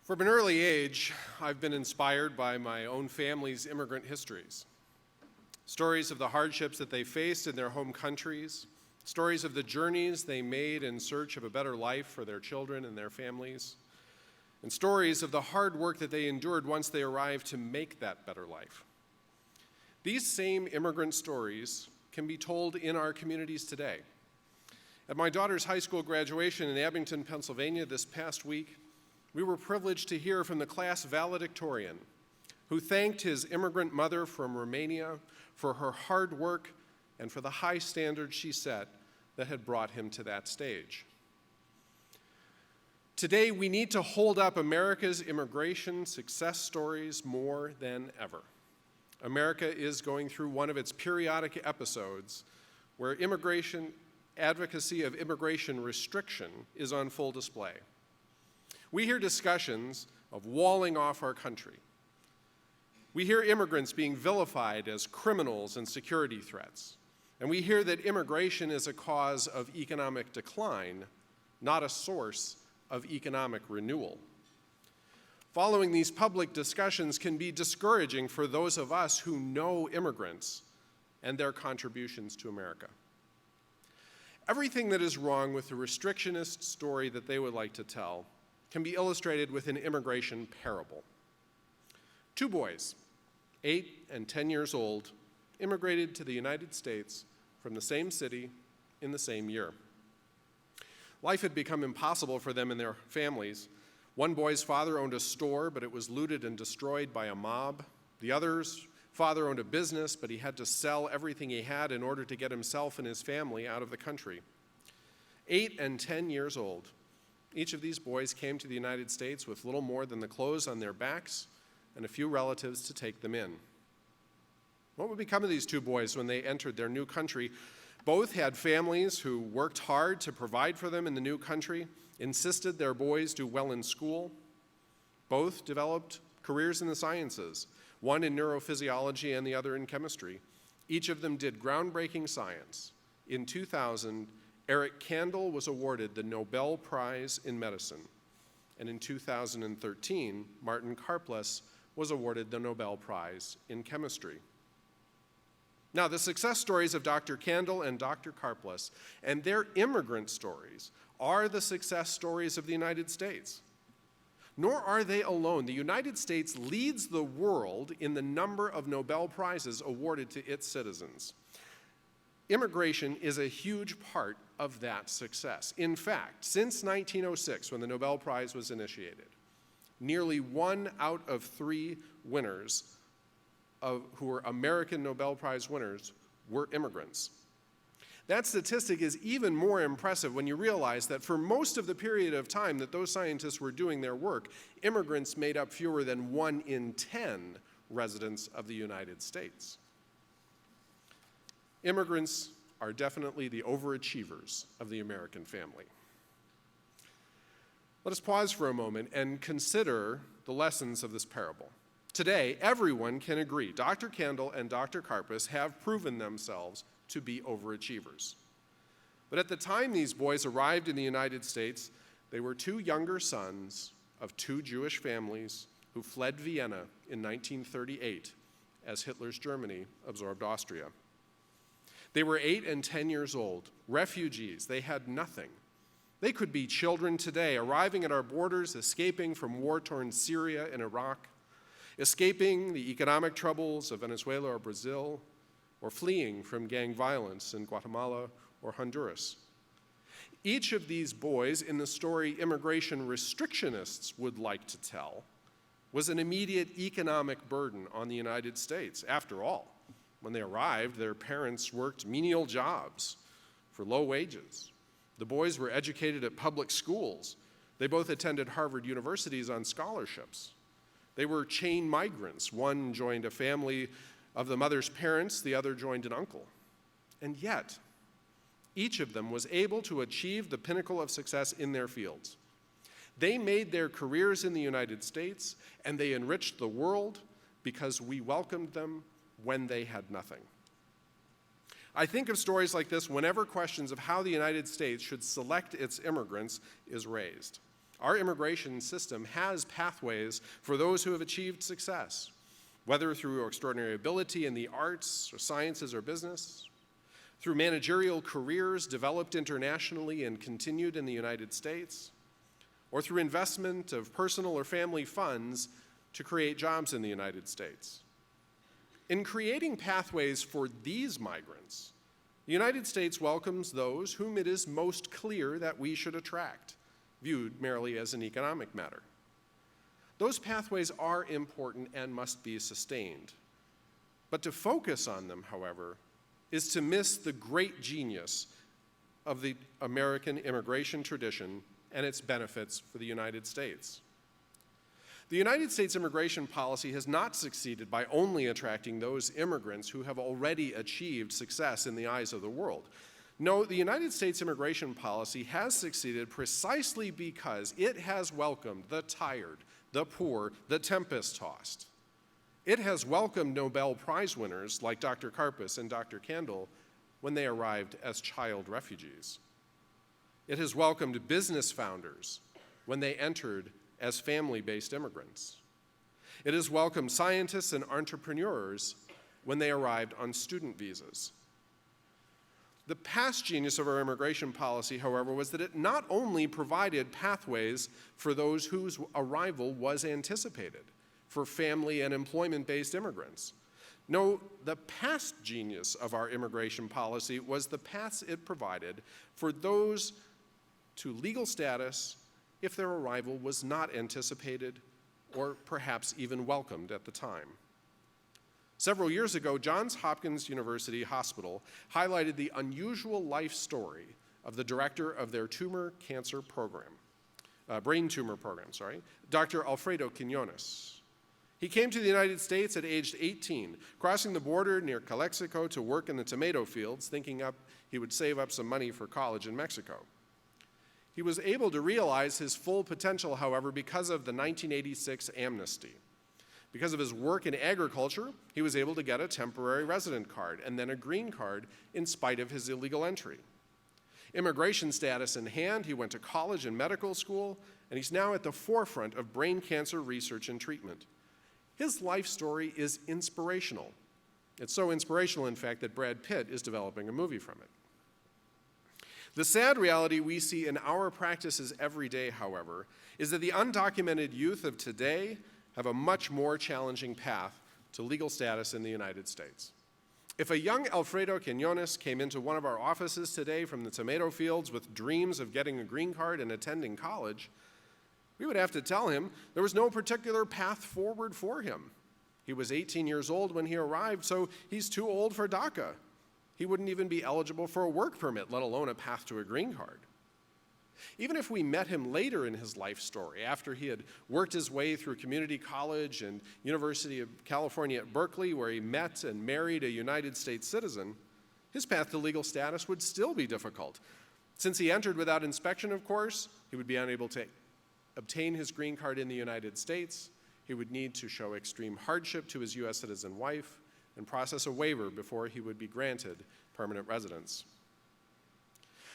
From an early age, I've been inspired by my own family's immigrant histories. Stories of the hardships that they faced in their home countries, stories of the journeys they made in search of a better life for their children and their families, and stories of the hard work that they endured once they arrived to make that better life. These same immigrant stories can be told in our communities today. At my daughter's high school graduation in Abington, Pennsylvania this past week, we were privileged to hear from the class valedictorian, who thanked his immigrant mother from Romania for her hard work and for the high standards she set that had brought him to that stage. Today, we need to hold up America's immigration success stories more than ever. America is going through one of its periodic episodes where advocacy of immigration restriction is on full display. We hear discussions of walling off our country. We hear immigrants being vilified as criminals and security threats. And we hear that immigration is a cause of economic decline, not a source of economic renewal. Following these public discussions can be discouraging for those of us who know immigrants and their contributions to America. Everything that is wrong with the restrictionist story that they would like to tell can be illustrated with an immigration parable. Two boys, 8 and 10 years old, immigrated to the United States from the same city in the same year. Life had become impossible for them and their families. One boy's father owned a store, but it was looted and destroyed by a mob. The other's father owned a business, but he had to sell everything he had in order to get himself and his family out of the country. 8 and 10 years old. Each of these boys came to the United States with little more than the clothes on their backs and a few relatives to take them in. What would become of these two boys when they entered their new country? Both had families who worked hard to provide for them in the new country, insisted their boys do well in school. Both developed careers in the sciences, one in neurophysiology and the other in chemistry. Each of them did groundbreaking science. In 2000, Eric Kandel was awarded the Nobel Prize in Medicine. And in 2013, Martin Karplus was awarded the Nobel Prize in Chemistry. Now, the success stories of Dr. Kandel and Dr. Karplus and their immigrant stories are the success stories of the United States. Nor are they alone. The United States leads the world in the number of Nobel Prizes awarded to its citizens. Immigration is a huge part of that success. In fact, since 1906, when the Nobel Prize was initiated, nearly 1 out of 3 winners who were American Nobel Prize winners were immigrants. That statistic is even more impressive when you realize that for most of the period of time that those scientists were doing their work, immigrants made up fewer than 1 in 10 residents of the United States. Immigrants are definitely the overachievers of the American family. Let us pause for a moment and consider the lessons of this parable. Today, everyone can agree Dr. Kandel and Dr. Karplus have proven themselves to be overachievers. But at the time these boys arrived in the United States, they were 2 younger sons of 2 Jewish families who fled Vienna in 1938 as Hitler's Germany absorbed Austria. They were 8 and 10 years old, refugees. They had nothing. They could be children today, arriving at our borders, escaping from war-torn Syria and Iraq, escaping the economic troubles of Venezuela or Brazil, or fleeing from gang violence in Guatemala or Honduras. Each of these boys in the story immigration restrictionists would like to tell was an immediate economic burden on the United States. After all, when they arrived, their parents worked menial jobs for low wages. The boys were educated at public schools. They both attended Harvard universities on scholarships. They were chain migrants. One joined a family of the mother's parents, the other joined an uncle. And yet, each of them was able to achieve the pinnacle of success in their fields. They made their careers in the United States, and they enriched the world because we welcomed them when they had nothing. I think of stories like this whenever questions of how the United States should select its immigrants is raised. our immigration system has pathways for those who have achieved success, whether through extraordinary ability in the arts or sciences or business, through managerial careers developed internationally and continued in the United States, or through investment of personal or family funds to create jobs in the United States. In creating pathways for these migrants, the United States welcomes those whom it is most clear that we should attract, viewed merely as an economic matter. Those pathways are important and must be sustained. But to focus on them, however, is to miss the great genius of the American immigration tradition and its benefits for the United States. The United States immigration policy has not succeeded by only attracting those immigrants who have already achieved success in the eyes of the world. No, the United States immigration policy has succeeded precisely because it has welcomed the tired, the poor, the tempest-tossed. It has welcomed Nobel Prize winners like Dr. Karpus and Dr. Kandel when they arrived as child refugees. It has welcomed business founders when they entered as family-based immigrants. It has welcomed scientists and entrepreneurs when they arrived on student visas. The past genius of our immigration policy, however, was that it not only provided pathways for those whose arrival was anticipated, for family and employment-based immigrants. No, the past genius of our immigration policy was the paths it provided for those to legal status if their arrival was not anticipated or perhaps even welcomed at the time. Several years ago, Johns Hopkins University Hospital highlighted the unusual life story of the director of their brain tumor program, Dr. Alfredo Quinones. He came to the United States at age 18, crossing the border near Calexico to work in the tomato fields, thinking he would save up some money for college in Mexico. He was able to realize his full potential, however, because of the 1986 amnesty. Because of his work in agriculture, he was able to get a temporary resident card and then a green card in spite of his illegal entry. Immigration status in hand, he went to college and medical school, and he's now at the forefront of brain cancer research and treatment. His life story is inspirational. It's so inspirational, in fact, that Brad Pitt is developing a movie from it. The sad reality we see in our practices every day, however, is that the undocumented youth of today have a much more challenging path to legal status in the United States. If a young Alfredo Quinones came into one of our offices today from the tomato fields with dreams of getting a green card and attending college, we would have to tell him there was no particular path forward for him. He was 18 years old when he arrived, so he's too old for DACA. He wouldn't even be eligible for a work permit, let alone a path to a green card. Even if we met him later in his life story, after he had worked his way through community college and University of California at Berkeley, where he met and married a United States citizen, his path to legal status would still be difficult. Since he entered without inspection, of course, he would be unable to obtain his green card in the United States. He would need to show extreme hardship to his U.S. citizen wife and process a waiver before he would be granted permanent residence.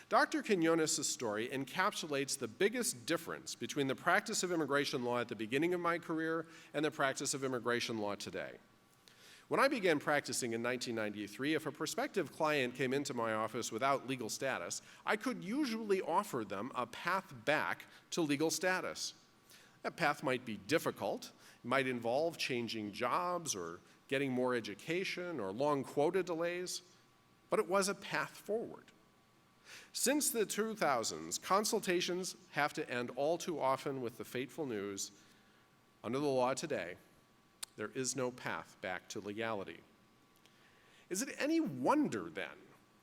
Dr. Quinones' story encapsulates the biggest difference between the practice of immigration law at the beginning of my career and the practice of immigration law today. When I began practicing in 1993, if a prospective client came into my office without legal status, I could usually offer them a path back to legal status. That path might be difficult. It might involve changing jobs or getting more education or long quota delays, but it was a path forward. Since the 2000s, consultations have to end all too often with the fateful news, under the law today, there is no path back to legality. Is it any wonder, then,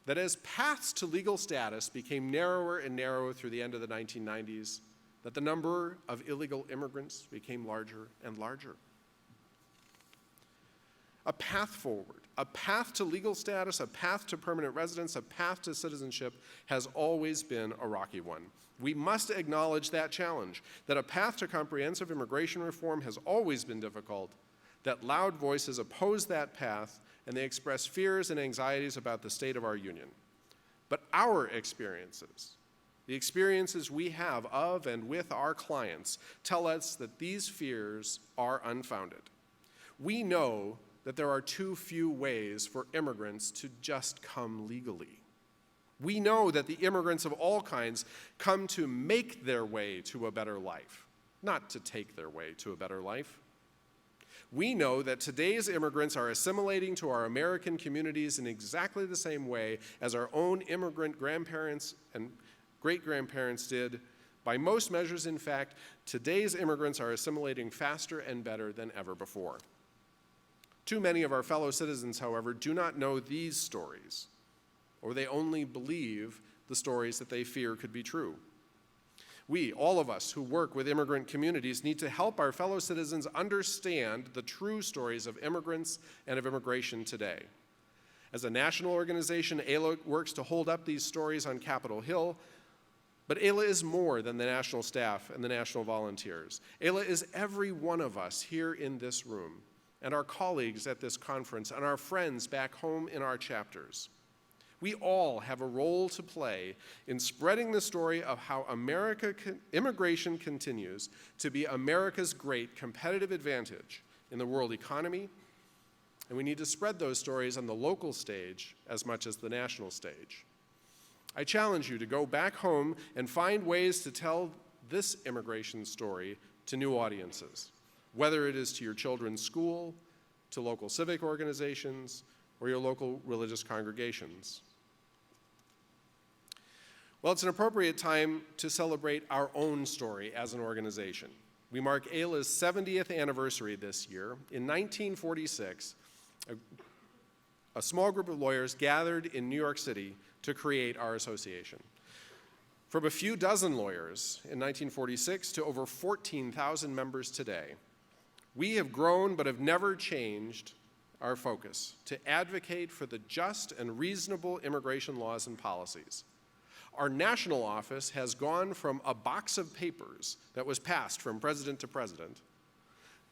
that as paths to legal status became narrower and narrower through the end of the 1990s, that the number of illegal immigrants became larger and larger? A path forward, a path to legal status, a path to permanent residence, a path to citizenship has always been a rocky one. We must acknowledge that challenge, that a path to comprehensive immigration reform has always been difficult, that loud voices oppose that path, and they express fears and anxieties about the state of our union. But our experiences The experiences we have of and with our clients tell us that these fears are unfounded. We know that there are too few ways for immigrants to just come legally. We know that the immigrants of all kinds come to make their way to a better life, not to take their way to a better life. We know that today's immigrants are assimilating to our American communities in exactly the same way as our own immigrant grandparents and great-grandparents did. By most measures, in fact, today's immigrants are assimilating faster and better than ever before. Too many of our fellow citizens, however, do not know these stories, or they only believe the stories that they fear could be true. We, all of us who work with immigrant communities, need to help our fellow citizens understand the true stories of immigrants and of immigration today. As a national organization, AILA works to hold up these stories on Capitol Hill, but AILA is more than the national staff and the national volunteers. AILA is every one of us here in this room, and our colleagues at this conference, and our friends back home in our chapters. We all have a role to play in spreading the story of how immigration continues to be America's great competitive advantage in the world economy, and we need to spread those stories on the local stage as much as the national stage. I challenge you to go back home and find ways to tell this immigration story to new audiences, whether it is to your children's school, to local civic organizations, or your local religious congregations. Well, it's an appropriate time to celebrate our own story as an organization. We mark AILA's 70th anniversary this year. In 1946, a small group of lawyers gathered in New York City to create our association. From a few dozen lawyers in 1946 to over 14,000 members today, we have grown but have never changed our focus to advocate for the just and reasonable immigration laws and policies. Our national office has gone from a box of papers that was passed from president to president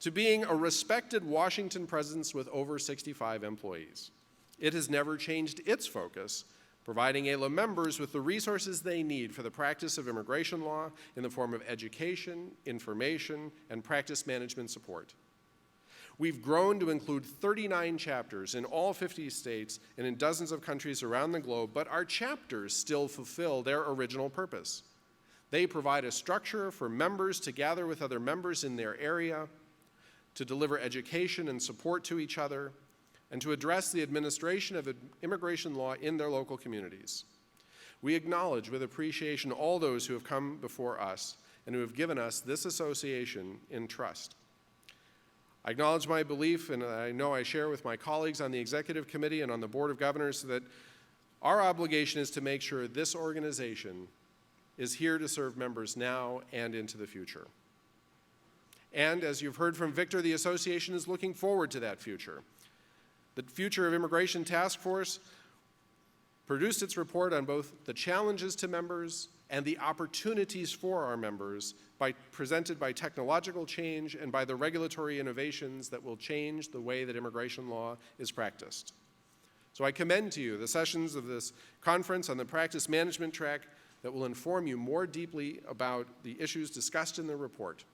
to being a respected Washington presence with over 65 employees. It has never changed its focus, providing AILA members with the resources they need for the practice of immigration law in the form of education, information, and practice management support. We've grown to include 39 chapters in all 50 states and in dozens of countries around the globe, but our chapters still fulfill their original purpose. They provide a structure for members to gather with other members in their area, to deliver education and support to each other, and to address the administration of immigration law in their local communities. We acknowledge with appreciation all those who have come before us and who have given us this association in trust. I acknowledge my belief, and I know I share with my colleagues on the Executive Committee and on the Board of Governors, that our obligation is to make sure this organization is here to serve members now and into the future. And as you've heard from Victor, the association is looking forward to that future. The Future of Immigration Task Force produced its report on both the challenges to members and the opportunities for our members presented by technological change and by the regulatory innovations that will change the way that immigration law is practiced. So I commend to you the sessions of this conference on the practice management track that will inform you more deeply about the issues discussed in the report.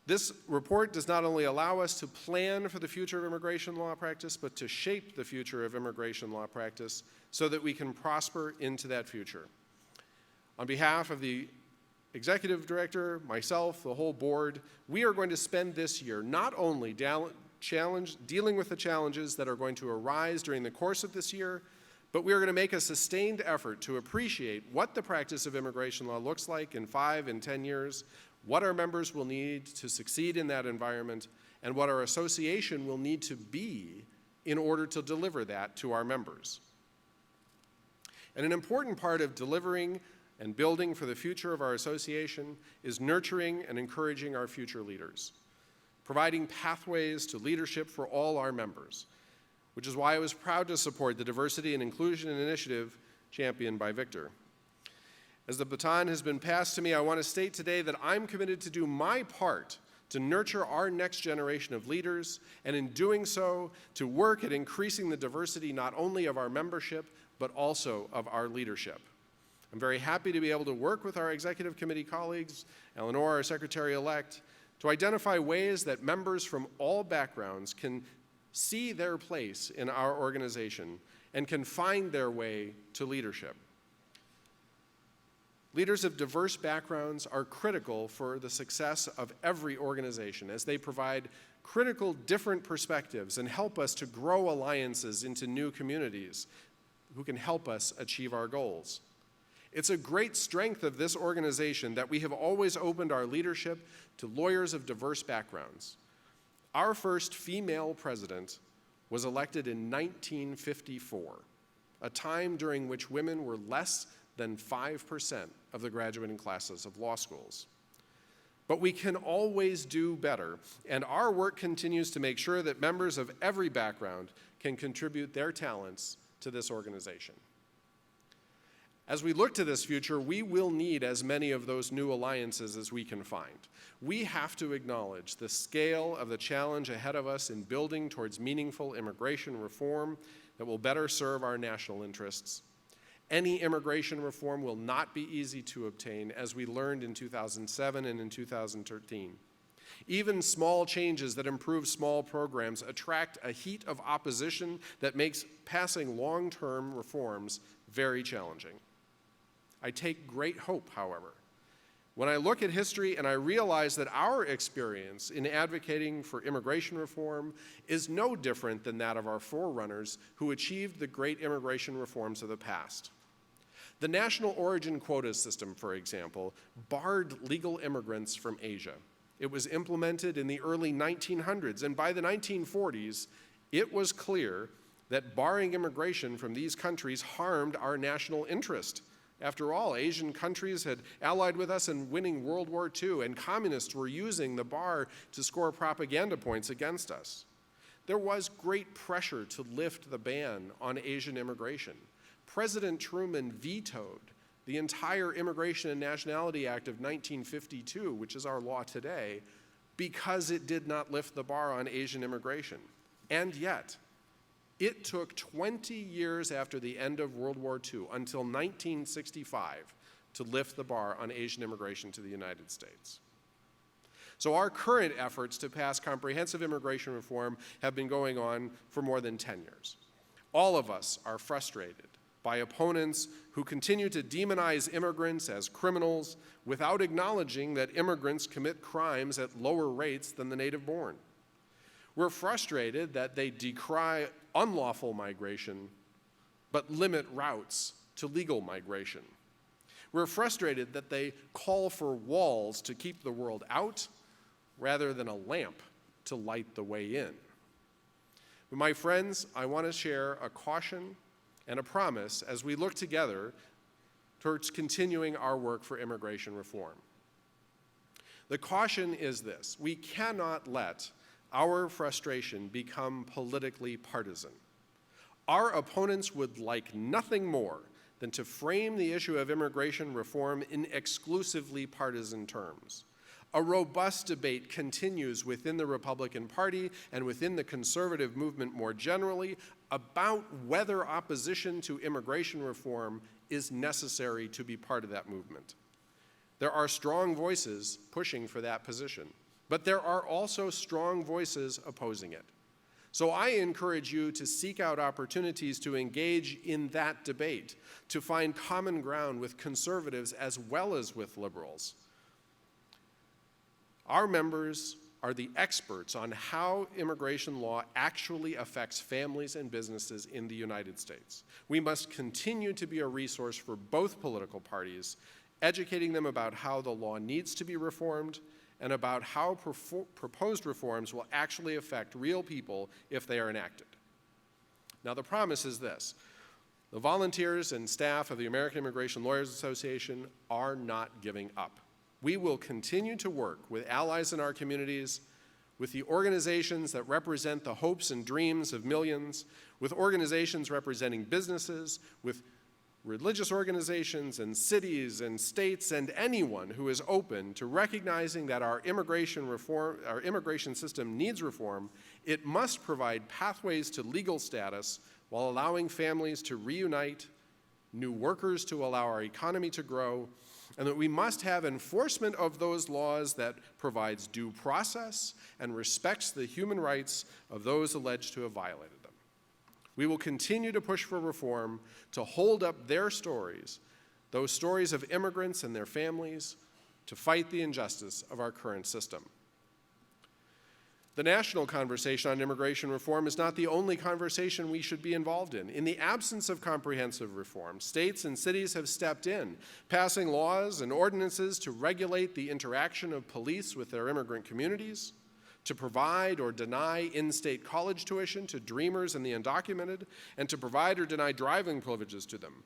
This report does not only allow us to plan for the future of immigration law practice, but to shape the future of immigration law practice so that we can prosper into that future. On behalf of the executive director, myself, the whole board, we are going to spend this year not only dealing with the challenges that are going to arise during the course of this year, but we are going to make a sustained effort to appreciate what the practice of immigration law looks like in 5 and 10 years, what our members will need to succeed in that environment, and what our association will need to be in order to deliver that to our members. And an important part of delivering and building for the future of our association is nurturing and encouraging our future leaders, providing pathways to leadership for all our members, which is why I was proud to support the Diversity and Inclusion Initiative championed by Victor. As the baton has been passed to me, I want to state today that I'm committed to do my part to nurture our next generation of leaders, and in doing so, to work at increasing the diversity not only of our membership, but also of our leadership. I'm very happy to be able to work with our executive committee colleagues, Eleanor, our secretary-elect, to identify ways that members from all backgrounds can see their place in our organization and can find their way to leadership. Leaders of diverse backgrounds are critical for the success of every organization as they provide critical different perspectives and help us to grow alliances into new communities who can help us achieve our goals. It's a great strength of this organization that we have always opened our leadership to lawyers of diverse backgrounds. Our first female president was elected in 1954, a time during which women were less than 5% of the graduating classes of law schools. But we can always do better, and our work continues to make sure that members of every background can contribute their talents to this organization. As we look to this future, we will need as many of those new alliances as we can find. We have to acknowledge the scale of the challenge ahead of us in building towards meaningful immigration reform that will better serve our national interests. Any immigration reform will not be easy to obtain, as we learned in 2007 and in 2013. Even small changes that improve small programs attract a heat of opposition that makes passing long-term reforms very challenging. I take great hope, however, when I look at history and I realize that our experience in advocating for immigration reform is no different than that of our forerunners who achieved the great immigration reforms of the past. The national origin quota system, for example, barred legal immigrants from Asia. It was implemented in the early 1900s, and by the 1940s, it was clear that barring immigration from these countries harmed our national interest. After all, Asian countries had allied with us in winning World War II, and communists were using the bar to score propaganda points against us. There was great pressure to lift the ban on Asian immigration. President Truman vetoed the entire Immigration and Nationality Act of 1952, which is our law today, because it did not lift the bar on Asian immigration. And yet, it took 20 years after the end of World War II, until 1965, to lift the bar on Asian immigration to the United States. So our current efforts to pass comprehensive immigration reform have been going on for more than 10 years. All of us are frustrated by opponents who continue to demonize immigrants as criminals without acknowledging that immigrants commit crimes at lower rates than the native-born. We're frustrated that they decry unlawful migration, but limit routes to legal migration. We're frustrated that they call for walls to keep the world out rather than a lamp to light the way in. But my friends, I want to share a caution and a promise as we look together towards continuing our work for immigration reform. The caution is this: we cannot let our frustration become politically partisan. Our opponents would like nothing more than to frame the issue of immigration reform in exclusively partisan terms. A robust debate continues within the Republican Party and within the conservative movement more generally about whether opposition to immigration reform is necessary to be part of that movement. There are strong voices pushing for that position, but there are also strong voices opposing it. So I encourage you to seek out opportunities to engage in that debate, to find common ground with conservatives as well as with liberals. Our members are the experts on how immigration law actually affects families and businesses in the United States. We must continue to be a resource for both political parties, educating them about how the law needs to be reformed and about how proposed reforms will actually affect real people if they are enacted. Now, the promise is this: the volunteers and staff of the American Immigration Lawyers Association are not giving up. We will continue to work with allies in our communities, with the organizations that represent the hopes and dreams of millions, with organizations representing businesses, with religious organizations and cities and states, and anyone who is open to recognizing that our immigration system needs reform. It must provide pathways to legal status while allowing families to reunite new workers to allow our economy to grow, and that we must have enforcement of those laws that provides due process and respects the human rights of those alleged to have violated them. We will continue to push for reform to hold up their stories, those stories of immigrants and their families, to fight the injustice of our current system. The national conversation on immigration reform is not the only conversation we should be involved in. In the absence of comprehensive reform, states and cities have stepped in, passing laws and ordinances to regulate the interaction of police with their immigrant communities, to provide or deny in-state college tuition to dreamers and the undocumented, and to provide or deny driving privileges to them.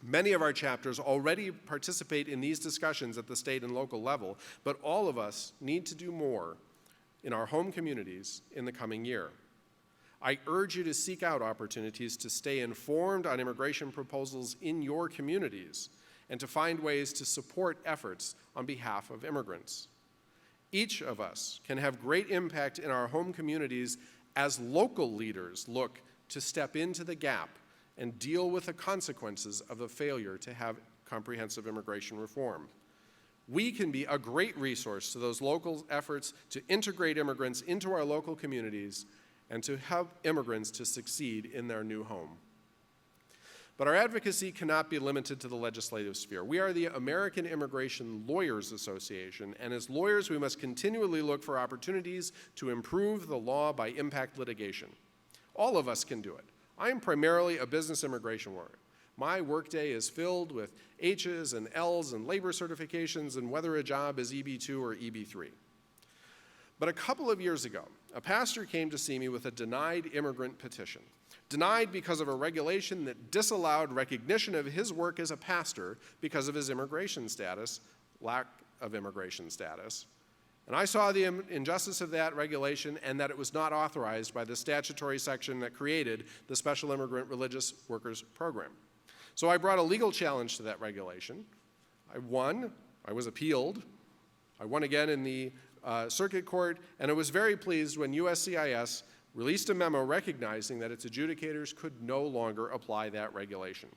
Many of our chapters already participate in these discussions at the state and local level, but all of us need to do more in our home communities in the coming year. I urge you to seek out opportunities to stay informed on immigration proposals in your communities and to find ways to support efforts on behalf of immigrants. Each of us can have great impact in our home communities as local leaders look to step into the gap and deal with the consequences of the failure to have comprehensive immigration reform. We can be a great resource to those local efforts to integrate immigrants into our local communities and to help immigrants to succeed in their new home. But our advocacy cannot be limited to the legislative sphere. We are the American Immigration Lawyers Association, and as lawyers, we must continually look for opportunities to improve the law by impact litigation. All of us can do it. I am primarily a business immigration lawyer. My workday is filled with H's and L's and labor certifications and whether a job is EB2 or EB3. But a couple of years ago, a pastor came to see me with a denied immigrant petition. Denied because of a regulation that disallowed recognition of his work as a pastor because of his immigration status, lack of immigration status. And I saw the injustice of that regulation and that it was not authorized by the statutory section that created the Special Immigrant Religious Workers Program. So I brought a legal challenge to that regulation. I won. I was appealed. I won again in the circuit court, and I was very pleased when USCIS released a memo recognizing that its adjudicators could no longer apply that regulation.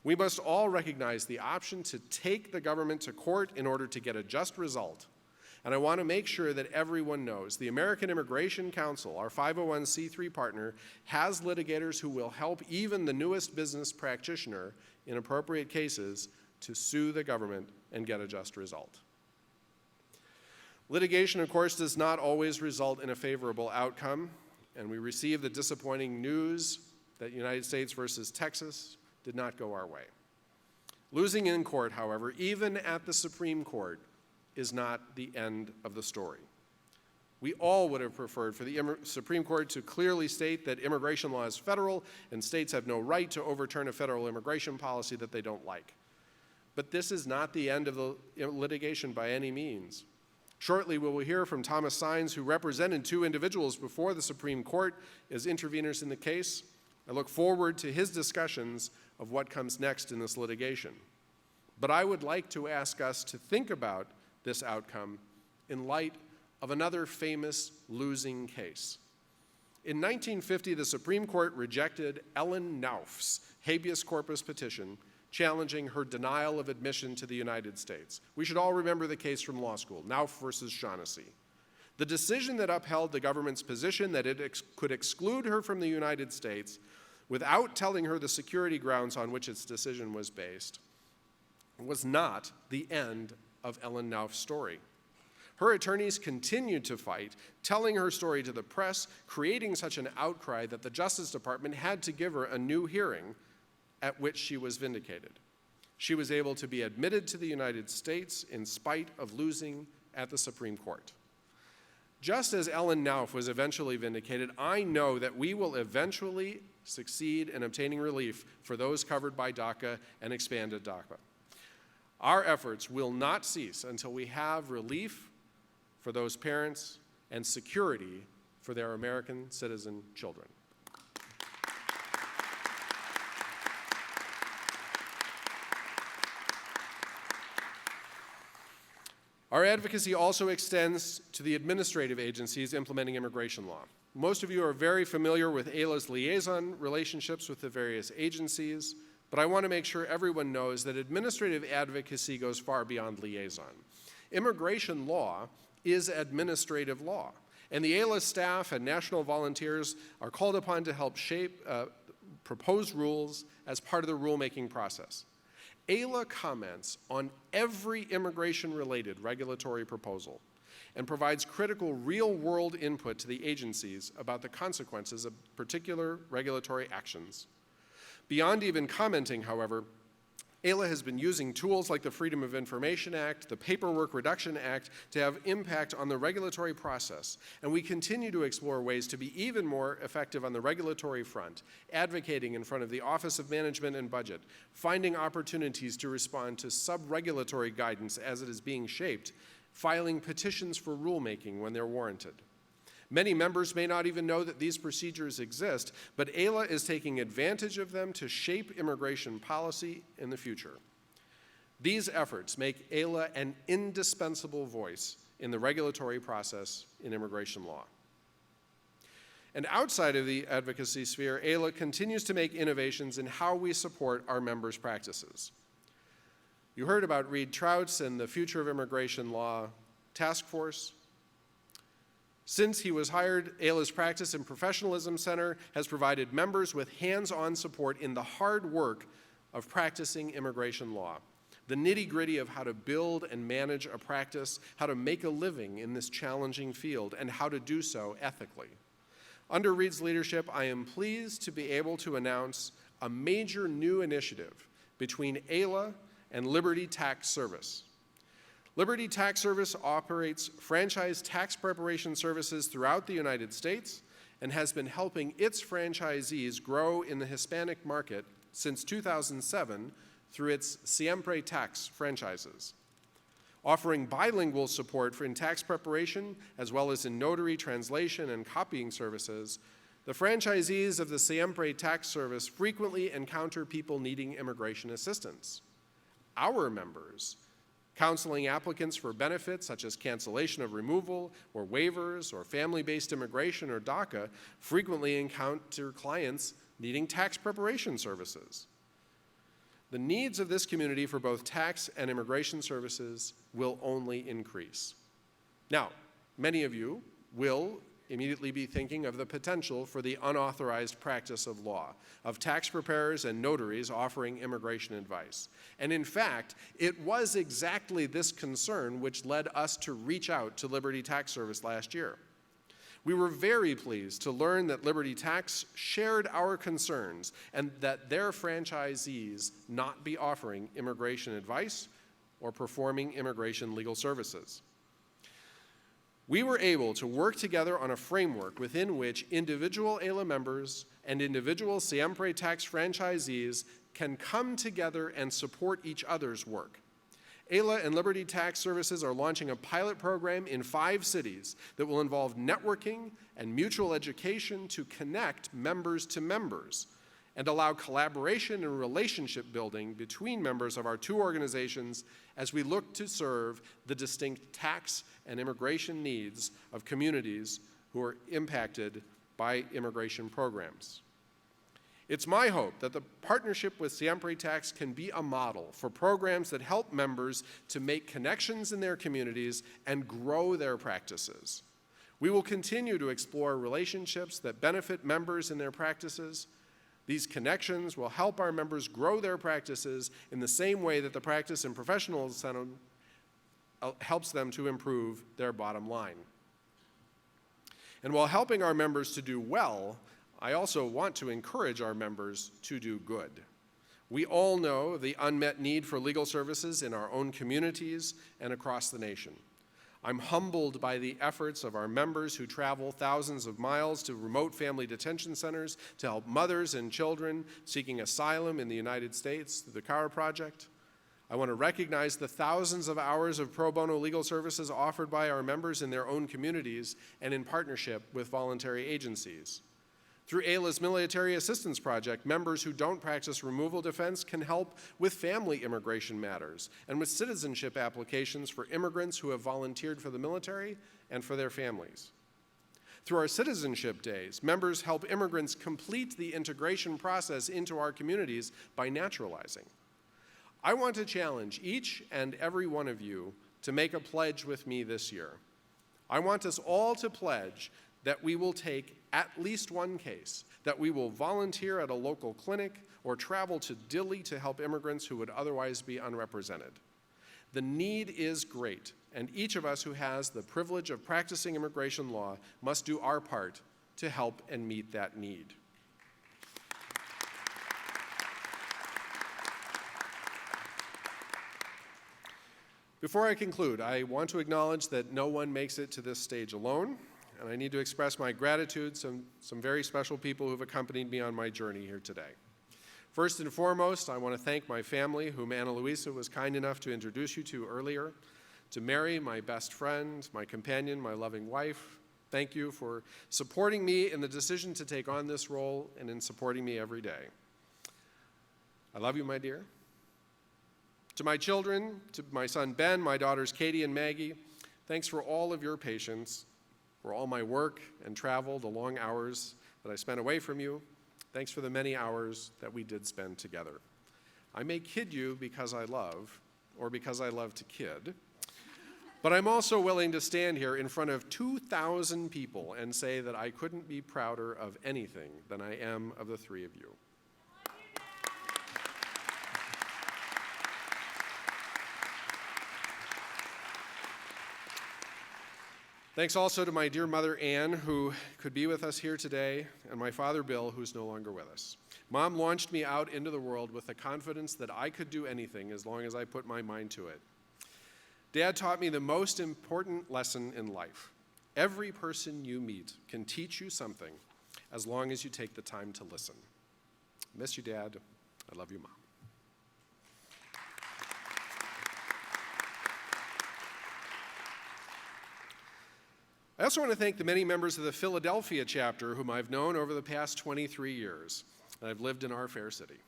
We must all recognize the option to take the government to court in order to get a just result. And I want to make sure that everyone knows the American Immigration Council, our 501c3 partner, has litigators who will help even the newest business practitioner in appropriate cases to sue the government and get a just result. Litigation, of course, does not always result in a favorable outcome, and we received the disappointing news that United States versus Texas did not go our way. Losing in court, however, even at the Supreme Court, is not the end of the story. We all would have preferred for the Supreme Court to clearly state that immigration law is federal and states have no right to overturn a federal immigration policy that they don't like. But this is not the end of the litigation by any means. Shortly, we will hear from Thomas Saenz, who represented two individuals before the Supreme Court as interveners in the case. I look forward to his discussions of what comes next in this litigation. But I would like to ask us to think about this outcome in light of another famous losing case. In 1950, the Supreme Court rejected Ellen Nauf's habeas corpus petition challenging her denial of admission to the United States. We should all remember the case from law school, Nauf versus Shaughnessy. The decision that upheld the government's position that it could exclude her from the United States without telling her the security grounds on which its decision was based was not the end of Ellen Nauf's story. Her attorneys continued to fight, telling her story to the press, creating such an outcry that the Justice Department had to give her a new hearing at which she was vindicated. She was able to be admitted to the United States in spite of losing at the Supreme Court. Just as Ellen Nauf was eventually vindicated, I know that we will eventually succeed in obtaining relief for those covered by DACA and expanded DACA. Our efforts will not cease until we have relief for those parents and security for their American citizen children. Our advocacy also extends to the administrative agencies implementing immigration law. Most of you are very familiar with AILA's liaison relationships with the various agencies, but I want to make sure everyone knows that administrative advocacy goes far beyond liaison. Immigration law is administrative law, and the AILA staff and national volunteers are called upon to help shape proposed rules as part of the rulemaking process. AILA comments on every immigration-related regulatory proposal and provides critical real-world input to the agencies about the consequences of particular regulatory actions. Beyond even commenting, however, AILA has been using tools like the Freedom of Information Act, the Paperwork Reduction Act, to have impact on the regulatory process, and we continue to explore ways to be even more effective on the regulatory front, advocating in front of the Office of Management and Budget, finding opportunities to respond to sub-regulatory guidance as it is being shaped, filing petitions for rulemaking when they're warranted. Many members may not even know that these procedures exist, but AILA is taking advantage of them to shape immigration policy in the future. These efforts make AILA an indispensable voice in the regulatory process in immigration law. And outside of the advocacy sphere, AILA continues to make innovations in how we support our members' practices. You heard about Reed Trouts and the Future of Immigration Law Task Force. Since he was hired, AILA's Practice and Professionalism Center has provided members with hands-on support in the hard work of practicing immigration law, the nitty-gritty of how to build and manage a practice, how to make a living in this challenging field, and how to do so ethically. Under Reed's leadership, I am pleased to be able to announce a major new initiative between AILA and Liberty Tax Service. Liberty Tax Service operates franchise tax preparation services throughout the United States and has been helping its franchisees grow in the Hispanic market since 2007 through its Siempre Tax franchises. Offering bilingual support in tax preparation as well as in notary, translation, and copying services, the franchisees of the Siempre Tax Service frequently encounter people needing immigration assistance. Our members, counseling applicants for benefits such as cancellation of removal or waivers or family-based immigration or DACA, frequently encounter clients needing tax preparation services. The needs of this community for both tax and immigration services will only increase. Now, many of you will immediately be thinking of the potential for the unauthorized practice of law, of tax preparers and notaries offering immigration advice. And in fact, it was exactly this concern which led us to reach out to Liberty Tax Service last year. We were very pleased to learn that Liberty Tax shared our concerns and that their franchisees not be offering immigration advice or performing immigration legal services. We were able to work together on a framework within which individual AILA members and individual Siempre Tax franchisees can come together and support each other's work. AILA and Liberty Tax Services are launching a pilot program in 5 cities that will involve networking and mutual education to connect members to members and allow collaboration and relationship building between members of our 2 organizations as we look to serve the distinct tax and immigration needs of communities who are impacted by immigration programs. It's my hope that the partnership with Siempre Tax can be a model for programs that help members to make connections in their communities and grow their practices. We will continue to explore relationships that benefit members in their practices. These connections will help our members grow their practices in the same way that the Practice and Professional Center helps them to improve their bottom line. And while helping our members to do well, I also want to encourage our members to do good. We all know the unmet need for legal services in our own communities and across the nation. I'm humbled by the efforts of our members who travel thousands of miles to remote family detention centers to help mothers and children seeking asylum in the United States through the CARA Project. I want to recognize the thousands of hours of pro bono legal services offered by our members in their own communities and in partnership with voluntary agencies. Through AILA's Military Assistance Project, members who don't practice removal defense can help with family immigration matters and with citizenship applications for immigrants who have volunteered for the military and for their families. Through our citizenship days, members help immigrants complete the integration process into our communities by naturalizing. I want to challenge each and every one of you to make a pledge with me this year. I want us all to pledge that we will take at least one case, that we will volunteer at a local clinic or travel to Dili to help immigrants who would otherwise be unrepresented. The need is great, and each of us who has the privilege of practicing immigration law must do our part to help and meet that need. Before I conclude, I want to acknowledge that no one makes it to this stage alone, and I need to express my gratitude to some very special people who have accompanied me on my journey here today. First and foremost, I want to thank my family, whom Ana Luisa was kind enough to introduce you to earlier. To Mary, my best friend, my companion, my loving wife, thank you for supporting me in the decision to take on this role and in supporting me every day. I love you, my dear. To my children, to my son Ben, my daughters Katie and Maggie, thanks for all of your patience, for all my work and travel, the long hours that I spent away from you. Thanks for the many hours that we did spend together. I may kid you because I love, or because I love to kid, but I'm also willing to stand here in front of 2,000 people and say that I couldn't be prouder of anything than I am of the three of you. Thanks also to my dear mother, Anne, who could be with us here today, and my father, Bill, who's no longer with us. Mom launched me out into the world with the confidence that I could do anything as long as I put my mind to it. Dad taught me the most important lesson in life. Every person you meet can teach you something as long as you take the time to listen. Miss you, Dad. I love you, Mom. I also want to thank the many members of the Philadelphia chapter whom I've known over the past 23 years that I've lived in our fair city.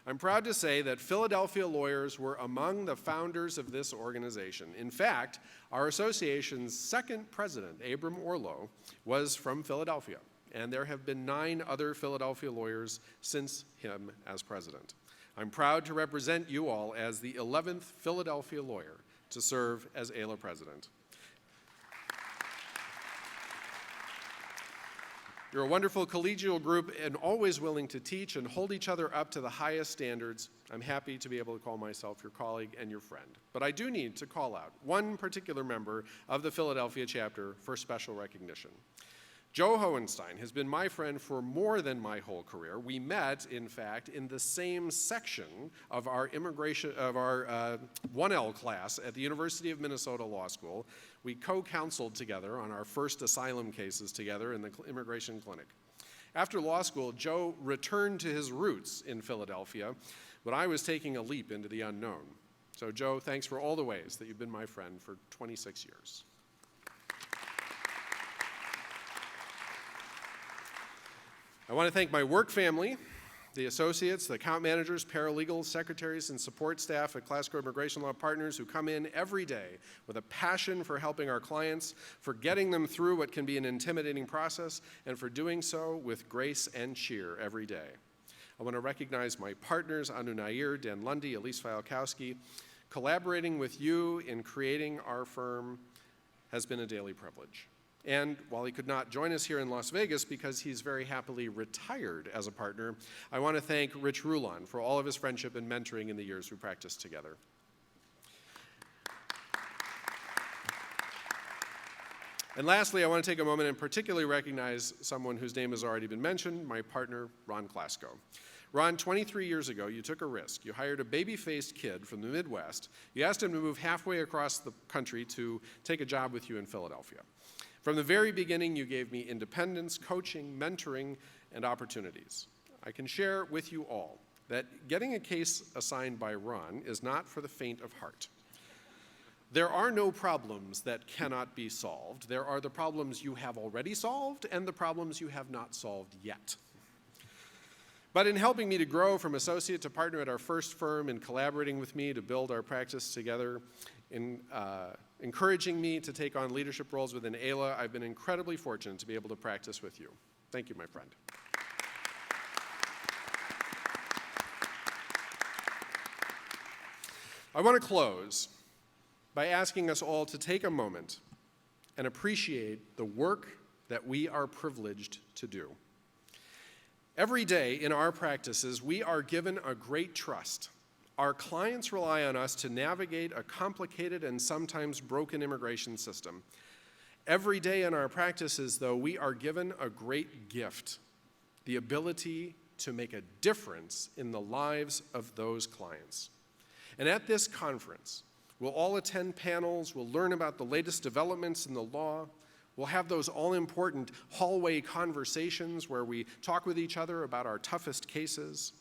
I'm proud to say that Philadelphia lawyers were among the founders of this organization. In fact, our association's second president, Abram Orlow, was from Philadelphia, and there have been 9 other Philadelphia lawyers since him as president. I'm proud to represent you all as the 11th Philadelphia lawyer to serve as AILA president. You're a wonderful collegial group and always willing to teach and hold each other up to the highest standards. I'm happy to be able to call myself your colleague and your friend. But I do need to call out one particular member of the Philadelphia chapter for special recognition. Joe Hohenstein has been my friend for more than my whole career. We met, in fact, in the same section of our 1L class at the University of Minnesota Law School. We co-counseled together on our first asylum cases together in the immigration clinic. After law school, Joe returned to his roots in Philadelphia, but I was taking a leap into the unknown. So Joe, thanks for all the ways that you've been my friend for 26 years. I want to thank my work family, the associates, the account managers, paralegals, secretaries, and support staff at Classical Immigration Law Partners who come in every day with a passion for helping our clients, for getting them through what can be an intimidating process, and for doing so with grace and cheer every day. I want to recognize my partners, Anu Nair, Dan Lundy, Elise Fialkowski. Collaborating with you in creating our firm has been a daily privilege. And while he could not join us here in Las Vegas because he's very happily retired as a partner, I want to thank Rich Rulon for all of his friendship and mentoring in the years we practiced together. And lastly, I want to take a moment and particularly recognize someone whose name has already been mentioned, my partner, Ron Klasko. Ron, 23 years ago, you took a risk. You hired a baby-faced kid from the Midwest. You asked him to move halfway across the country to take a job with you in Philadelphia. From the very beginning, you gave me independence, coaching, mentoring, and opportunities. I can share with you all that getting a case assigned by Ron is not for the faint of heart. There are no problems that cannot be solved. There are the problems you have already solved and the problems you have not solved yet. But in helping me to grow from associate to partner at our first firm and collaborating with me to build our practice together in encouraging me to take on leadership roles within AILA. I've been incredibly fortunate to be able to practice with you. Thank you, my friend. I want to close by asking us all to take a moment and appreciate the work that we are privileged to do. Every day in our practices, we are given a great trust. Our clients rely on us to navigate a complicated and sometimes broken immigration system. Every day in our practices, though, we are given a great gift, the ability to make a difference in the lives of those clients. And at this conference, we'll all attend panels, we'll learn about the latest developments in the law, we'll have those all-important hallway conversations where we talk with each other about our toughest cases.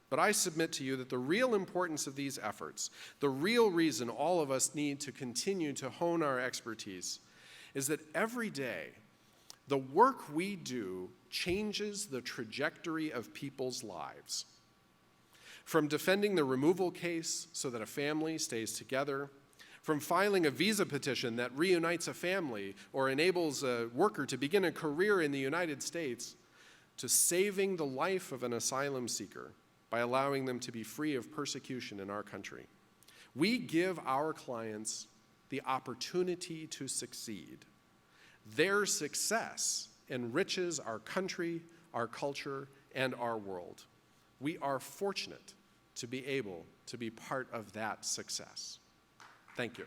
But I submit to you that the real importance of these efforts, the real reason all of us need to continue to hone our expertise, is that every day, the work we do changes the trajectory of people's lives. From defending the removal case so that a family stays together, from filing a visa petition that reunites a family or enables a worker to begin a career in the United States, to saving the life of an asylum seeker by allowing them to be free of persecution in our country. We give our clients the opportunity to succeed. Their success enriches our country, our culture, and our world. We are fortunate to be able to be part of that success. Thank you.